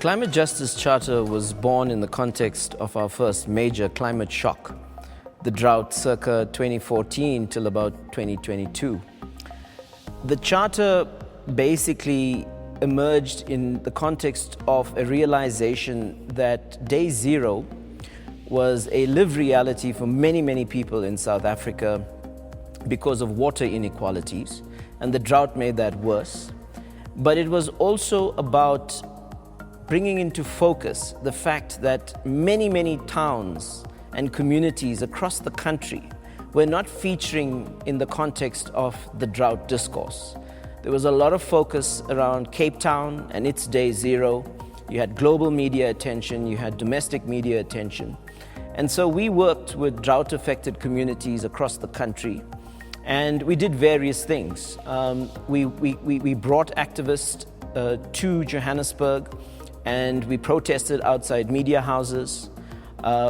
Climate Justice Charter was born in the context of our first major climate shock, the drought circa 2014 till about 2022. The Charter basically emerged in the context of a realization that day zero was a lived reality for many people in South Africa because of water inequalities, and the drought made that worse. But it was also about bringing into focus the fact that many towns and communities across the country were not featuring in the context of the drought discourse. There was a lot of focus around Cape Town and its day zero. You had global media attention, you had domestic media attention. And so we worked with drought-affected communities across the country, and we did various things. We brought activists to Johannesburg, and we protested outside media houses.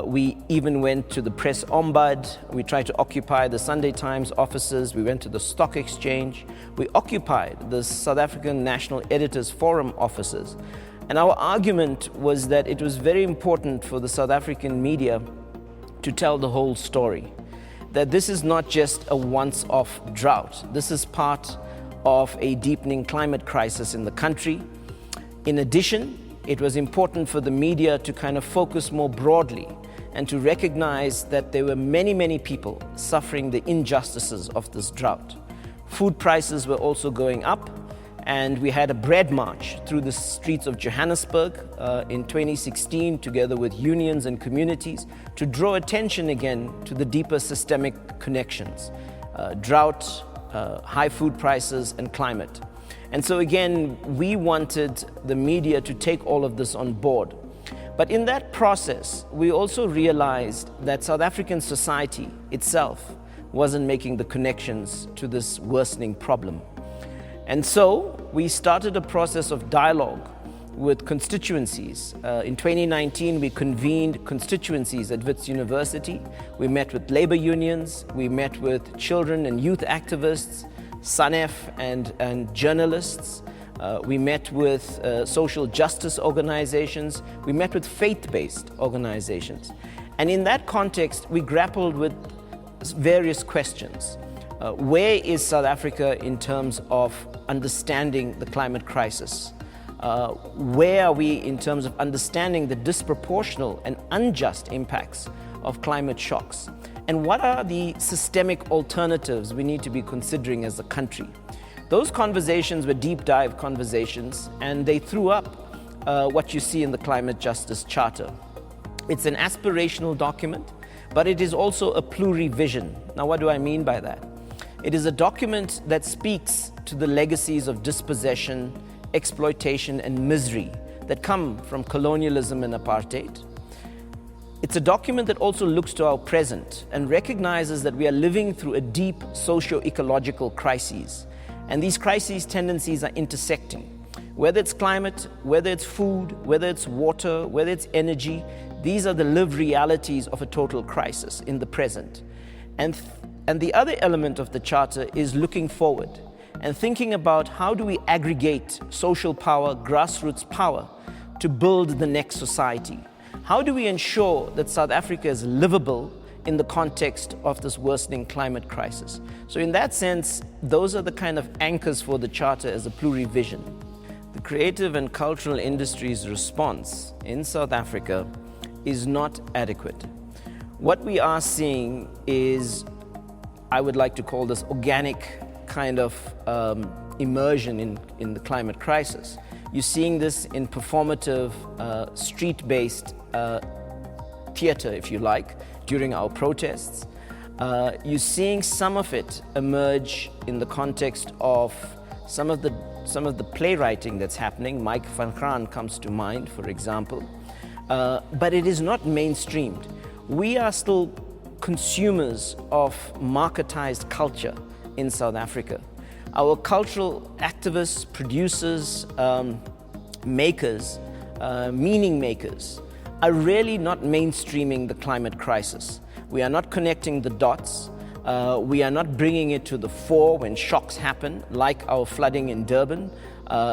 We even went to the press ombud. We tried to occupy the Sunday Times offices. We went to the stock exchange. We occupied the South African National Editors Forum offices. And our argument was that it was very important for the South African media to tell the whole story, that this is not just a once-off drought. This is part of a deepening climate crisis in the country. In addition, it was important for the media to kind of focus more broadly and to recognize that there were many people suffering the injustices of this drought. Food prices were also going up, and we had a bread march through the streets of Johannesburg in 2016 together with unions and communities to draw attention again to the deeper systemic connections, drought, high food prices and climate. And so again, we wanted the media to take all of this on board. But in that process, we also realized that South African society itself wasn't making the connections to this worsening problem. And so we started a process of dialogue with constituencies. In 2019, we convened constituencies at WITS University. We met with labor unions, we met with children and youth activists, SANEF and journalists. We met with social justice organizations. We met with faith-based organizations. And in that context, we grappled with various questions. Where is South Africa in terms of understanding the climate crisis? Where are we in terms of understanding the disproportional and unjust impacts of climate shocks? And what are the systemic alternatives we need to be considering as a country? Those conversations were deep dive conversations, and they threw up what you see in the Climate Justice Charter. It's an aspirational document, but it is also a plurivision. Now, what do I mean by that? It is a document that speaks to the legacies of dispossession, exploitation, and misery that come from colonialism and apartheid. It's a document that also looks to our present and recognizes that we are living through a deep socio-ecological crisis. And these crises tendencies are intersecting. Whether it's climate, whether it's food, whether it's water, whether it's energy, these are the lived realities of a total crisis in the present. And the other element of the Charter is looking forward and thinking about how do we aggregate social power, grassroots power, to build the next society. How do we ensure that South Africa is livable in the context of this worsening climate crisis? So in that sense, those are the kind of anchors for the Charter as a plurivision. The creative and cultural industry's response in South Africa is not adequate. What we are seeing is, I would like to call this organic kind of immersion in the climate crisis. You're seeing this in performative, street-based theater, if you like, during our protests. You're seeing some of it emerge in the context of some of the playwriting that's happening. Mike van Graan comes to mind, for example. But it is not mainstreamed. We are still consumers of marketized culture in South Africa. Our cultural activists, producers, makers, meaning makers, are really not mainstreaming the climate crisis. We are not connecting the dots. We are not bringing it to the fore when shocks happen, like our flooding in Durban,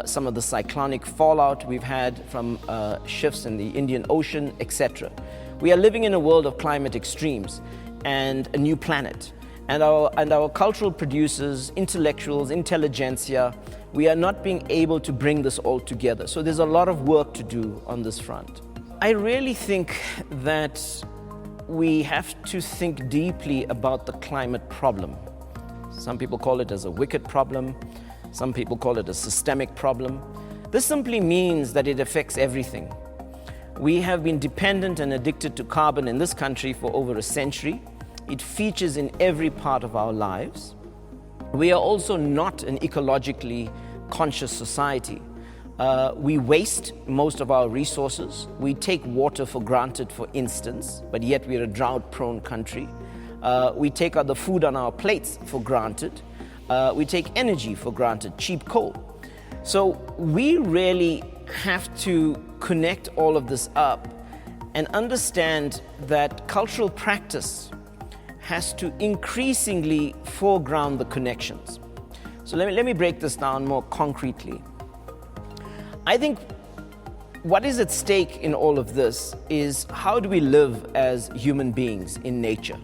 some of the cyclonic fallout we've had from shifts in the Indian Ocean, etc. We are living in a world of climate extremes and a new planet. And our cultural producers, intellectuals, intelligentsia, we are not being able to bring this all together. So there's a lot of work to do on this front. I really think that we have to think deeply about the climate problem. Some people call it as a wicked problem. Some people call it a systemic problem. This simply means that it affects everything. We have been dependent and addicted to carbon in this country for over a century. It features in every part of our lives. We are also not an ecologically conscious society. We waste most of our resources. We take water for granted, for instance, but yet we're a drought-prone country. We take the food on our plates for granted. We take energy for granted, cheap coal. So we really have to connect all of this up and understand that cultural practice has to increasingly foreground the connections. So let me break this down more concretely. I think what is at stake in all of this is how do we live as human beings in nature?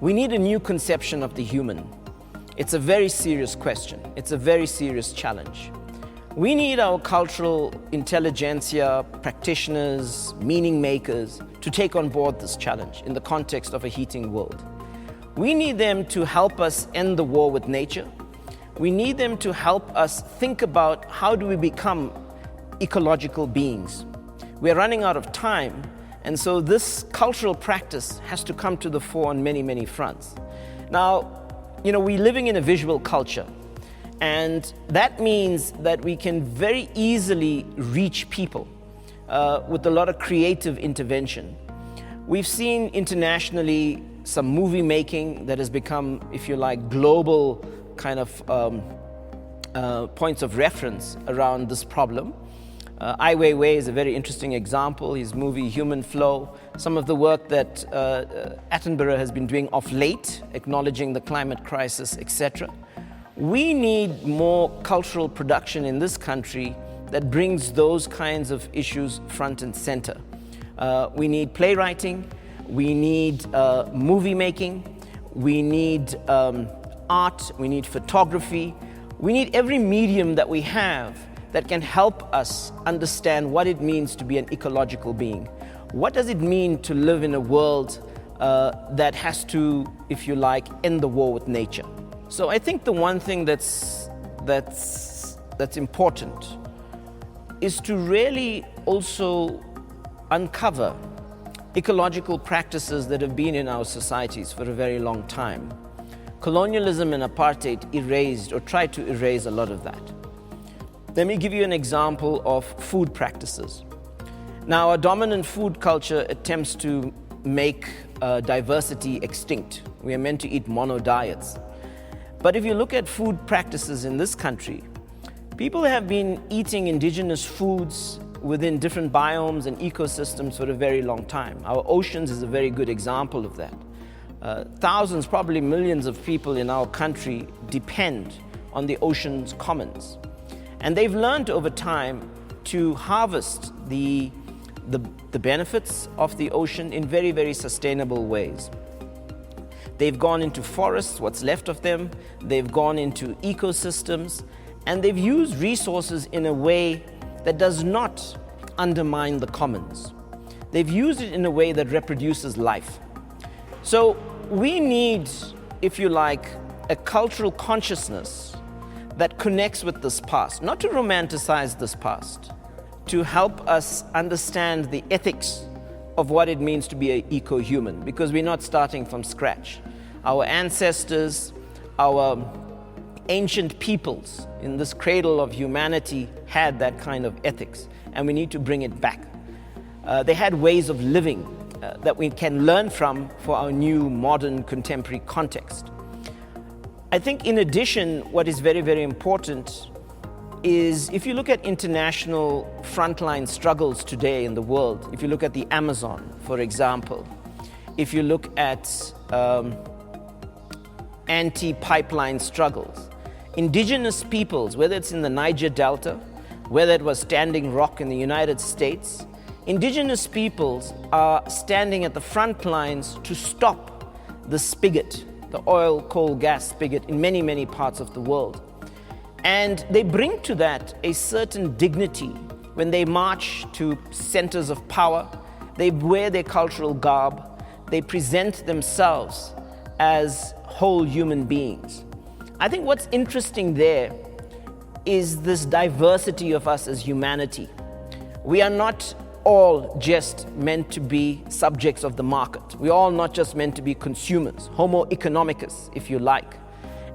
We need a new conception of the human. It's a very serious question. It's a very serious challenge. We need our cultural intelligentsia, practitioners, meaning makers to take on board this challenge in the context of a heating world. We need them to help us end the war with nature. We need them to help us think about how do we become ecological beings. We're running out of time, and so this cultural practice has to come to the fore on many, many fronts. Now, we're living in a visual culture, and that means that we can very easily reach people with a lot of creative intervention. We've seen internationally some movie making that has become, if you like, global kind of points of reference around this problem. Ai Weiwei is a very interesting example. His movie Human Flow, some of the work that Attenborough has been doing of late, acknowledging the climate crisis, etc. We need more cultural production in this country that brings those kinds of issues front and center. We need playwriting, we need movie making, we need art, we need photography, we need every medium that we have that can help us understand what it means to be an ecological being. What does it mean to live in a world that has to, if you like, end the war with nature? So I think the one thing that's important is to really also uncover ecological practices that have been in our societies for a very long time. Colonialism and apartheid erased or tried to erase a lot of that. Let me give you an example of food practices. Now, a dominant food culture attempts to make diversity extinct. We are meant to eat mono diets. But if you look at food practices in this country, people have been eating indigenous foods within different biomes and ecosystems for a very long time. Our oceans is a very good example of that. Thousands, probably millions of people in our country depend on the ocean's commons. And they've learned over time to harvest the benefits of the ocean in very, very sustainable ways. They've gone into forests, what's left of them, they've gone into ecosystems, and they've used resources in a way that does not undermine the commons. They've used it in a way that reproduces life. So we need, if you like, a cultural consciousness that connects with this past, not to romanticize this past, to help us understand the ethics of what it means to be an eco-human, because we're not starting from scratch. Our ancestors, our ancient peoples in this cradle of humanity had that kind of ethics, and we need to bring it back. They had ways of living that we can learn from for our new modern contemporary context. I think in addition, what is very, very important is if you look at international frontline struggles today in the world, if you look at the Amazon, for example, if you look at anti-pipeline struggles. Indigenous peoples, whether it's in the Niger Delta, whether it was Standing Rock in the United States, indigenous peoples are standing at the front lines to stop the spigot, the oil, coal, gas spigot in many, many parts of the world. And they bring to that a certain dignity when they march to centers of power. They wear their cultural garb. They present themselves as whole human beings. I think what's interesting there is this diversity of us as humanity. We are not all just meant to be subjects of the market. We're all not just meant to be consumers, homo economicus, if you like.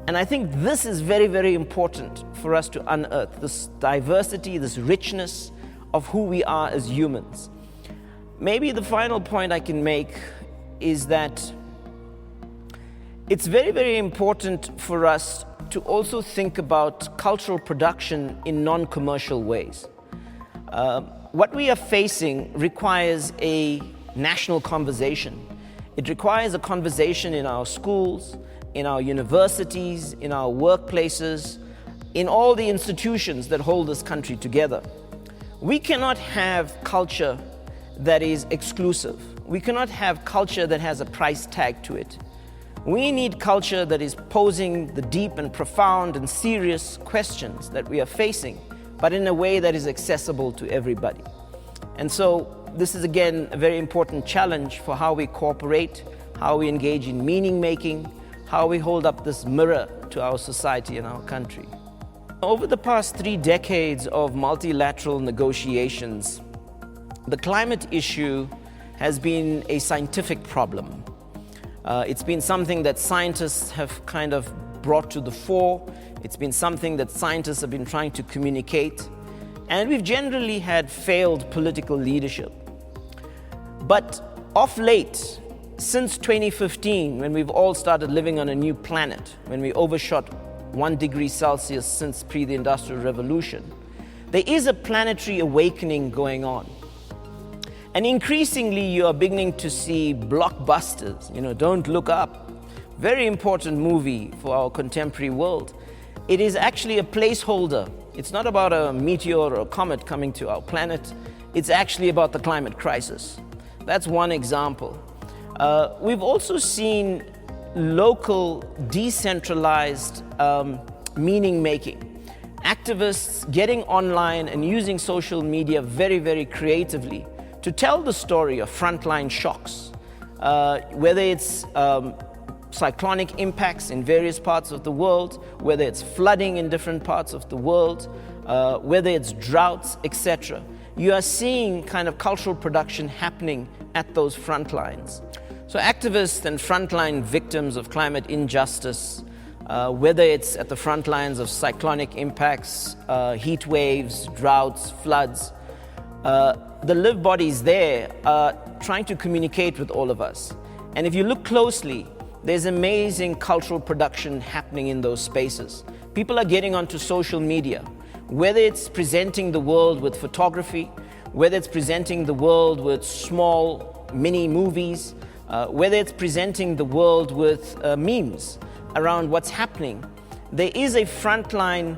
And I think this is very, very important for us to unearth, this diversity, this richness of who we are as humans. Maybe the final point I can make is that it's very, very important for us to also think about cultural production in non-commercial ways. What we are facing requires a national conversation. It requires a conversation in our schools, in our universities, in our workplaces, in all the institutions that hold this country together. We cannot have culture that is exclusive. We cannot have culture that has a price tag to it. We need culture that is posing the deep and profound and serious questions that we are facing, but in a way that is accessible to everybody. And so this is again a very important challenge for how we cooperate, how we engage in meaning making, how we hold up this mirror to our society and our country. Over the past 3 decades of multilateral negotiations, the climate issue has been a scientific problem. It's been something that scientists have kind of brought to the fore. It's been something that scientists have been trying to communicate. And we've generally had failed political leadership. But of late, since 2015, when we've all started living on a new planet, when we overshot 1 degree Celsius since the Industrial Revolution, there is a planetary awakening going on. And increasingly, you are beginning to see blockbusters, Don't Look Up, very important movie for our contemporary world. It is actually a placeholder. It's not about a meteor or a comet coming to our planet. It's actually about the climate crisis. That's one example. We've also seen local, decentralized meaning making. Activists getting online and using social media very, very creatively to tell the story of frontline shocks, whether it's cyclonic impacts in various parts of the world, whether it's flooding in different parts of the world, whether it's droughts, etc. You are seeing kind of cultural production happening at those front lines. So activists and frontline victims of climate injustice, whether it's at the front lines of cyclonic impacts, heat waves, droughts, floods, the live bodies there are trying to communicate with all of us. And if you look closely, there's amazing cultural production happening in those spaces. People are getting onto social media, whether it's presenting the world with photography, whether it's presenting the world with small mini movies, whether it's presenting the world with memes around what's happening. There is a frontline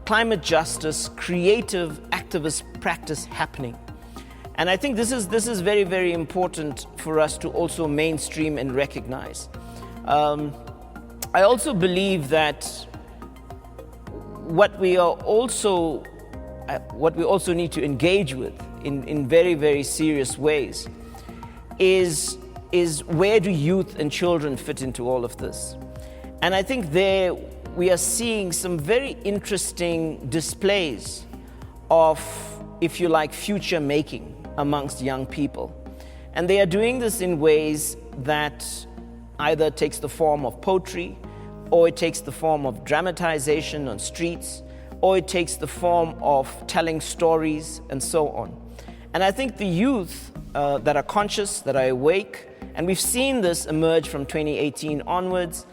climate justice, creative activist practice happening. And I think this is very, very important for us to also mainstream and recognize. I also believe that what we also need to engage with in very, very serious ways is where do youth and children fit into all of this? And I think there we are seeing some very interesting displays of, if you like, future making amongst young people. And they are doing this in ways that either takes the form of poetry, or it takes the form of dramatization on streets, or it takes the form of telling stories, and so on. And I think the youth that are conscious, that are awake, and we've seen this emerge from 2018 onwards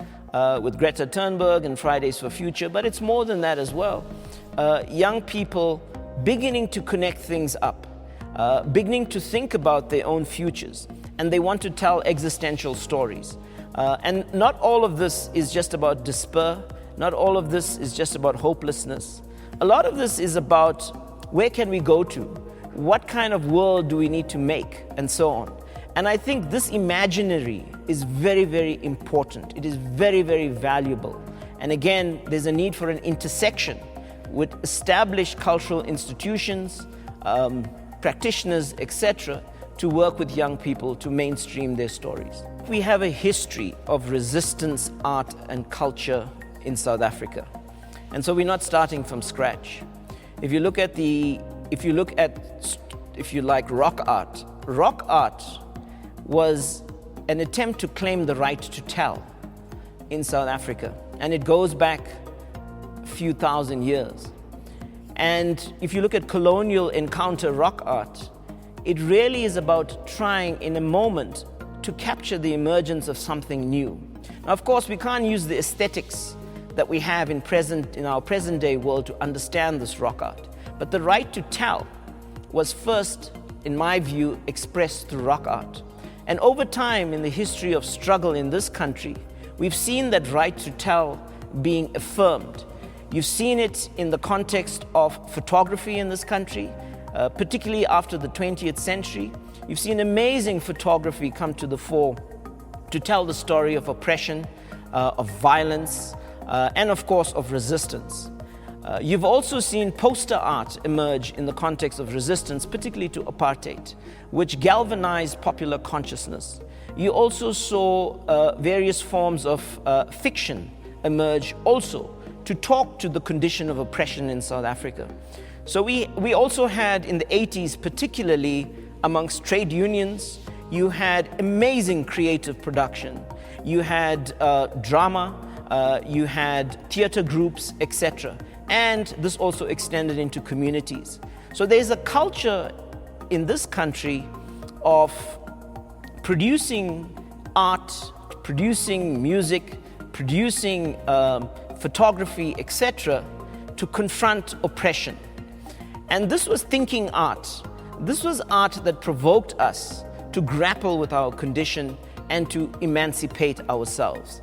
with Greta Thunberg and Fridays for Future, but it's more than that as well. Young people beginning to connect things up, beginning to think about their own futures. and they want to tell existential stories. And not all of this is just about despair. Not all of this is just about hopelessness. A lot of this is about where can we go to? What kind of world do we need to make? And so on. And I think this imaginary is very, very important. It is very, very valuable. And again, there's a need for an intersection with established cultural institutions, practitioners, etc., to work with young people to mainstream their stories. We have a history of resistance, art, and culture in South Africa. And so we're not starting from scratch. If you look at rock art was an attempt to claim the right to tell in South Africa. And it goes back a few thousand years. And if you look at colonial encounter rock art, it really is about trying in a moment to capture the emergence of something new. Now, of course, we can't use the aesthetics that we have in our present day world to understand this rock art. But the right to tell was first, in my view, expressed through rock art. And over time, in the history of struggle in this country, we've seen that right to tell being affirmed. You've seen it in the context of photography in this country, particularly after the 20th century. You've seen amazing photography come to the fore to tell the story of oppression, of violence, and of course of resistance. You've also seen poster art emerge in the context of resistance, particularly to apartheid, which galvanized popular consciousness. You also saw various forms of fiction emerge also to talk to the condition of oppression in South Africa. So we also had in the 80s, particularly amongst trade unions, you had amazing creative production. You had drama, you had theater groups, etc. And this also extended into communities. So there's a culture in this country of producing art, producing music, producing photography, etc., to confront oppression. And this was thinking art. This was art that provoked us to grapple with our condition and to emancipate ourselves.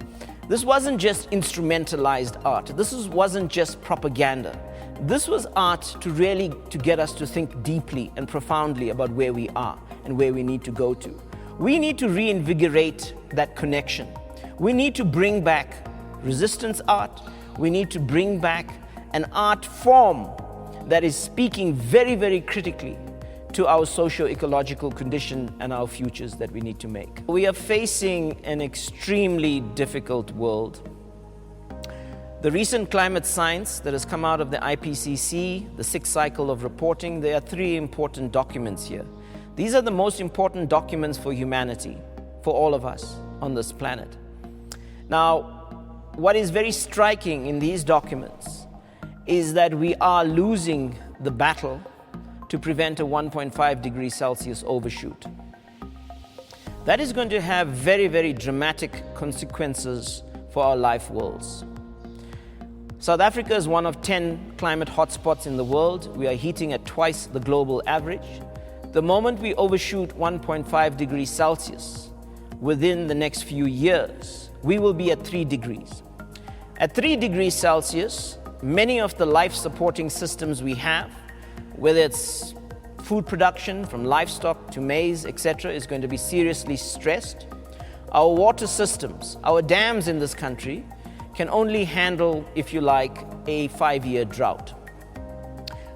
This wasn't just instrumentalized art. Wasn't just propaganda. This was art to get us to think deeply and profoundly about where we are and where we need to go to. We need to reinvigorate that connection. We need to bring back resistance art. We need to bring back an art form that is speaking very, very critically to our socio-ecological condition and our futures that we need to make. We are facing an extremely difficult world. The recent climate science that has come out of the IPCC, the 6th cycle of reporting, there are 3 important documents here. These are the most important documents for humanity, for all of us on this planet. Now, what is very striking in these documents is that we are losing the battle to prevent a 1.5 degrees Celsius overshoot. That is going to have very, very dramatic consequences for our life worlds. South Africa is one of 10 climate hotspots in the world. We are heating at twice the global average. The moment we overshoot 1.5 degrees Celsius within the next few years, we will be at 3 degrees. At 3 degrees Celsius, many of the life-supporting systems we have, whether it's food production from livestock to maize, etc., is going to be seriously stressed. Our water systems, our dams in this country, can only handle, if you like, a 5-year drought.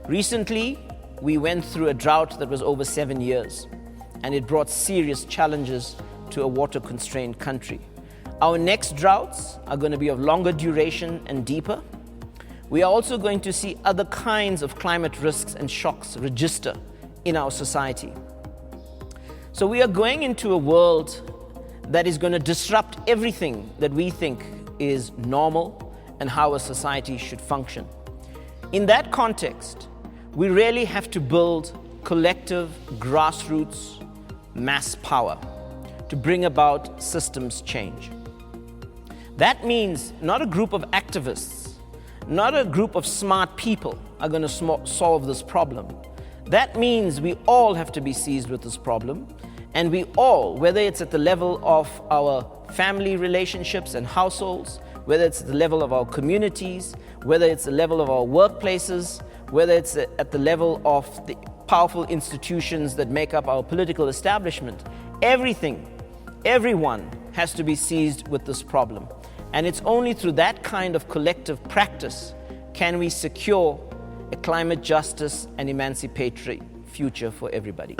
Recently, we went through a drought that was over 7 years, and it brought serious challenges to a water-constrained country. Our next droughts are going to be of longer duration and deeper. We are also going to see other kinds of climate risks and shocks register in our society. So we are going into a world that is going to disrupt everything that we think is normal and how a society should function. In that context, we really have to build collective, grassroots, mass power to bring about systems change. That means not a group of activists, not a group of smart people are going to solve this problem. That means we all have to be seized with this problem, And we all, whether it's at the level of our family relationships and households, whether it's at the level of our communities, whether it's the level of our workplaces, whether it's at the level of the powerful institutions that make up our political establishment, everyone has to be seized with this problem. And it's only through that kind of collective practice can we secure a climate justice and emancipatory future for everybody.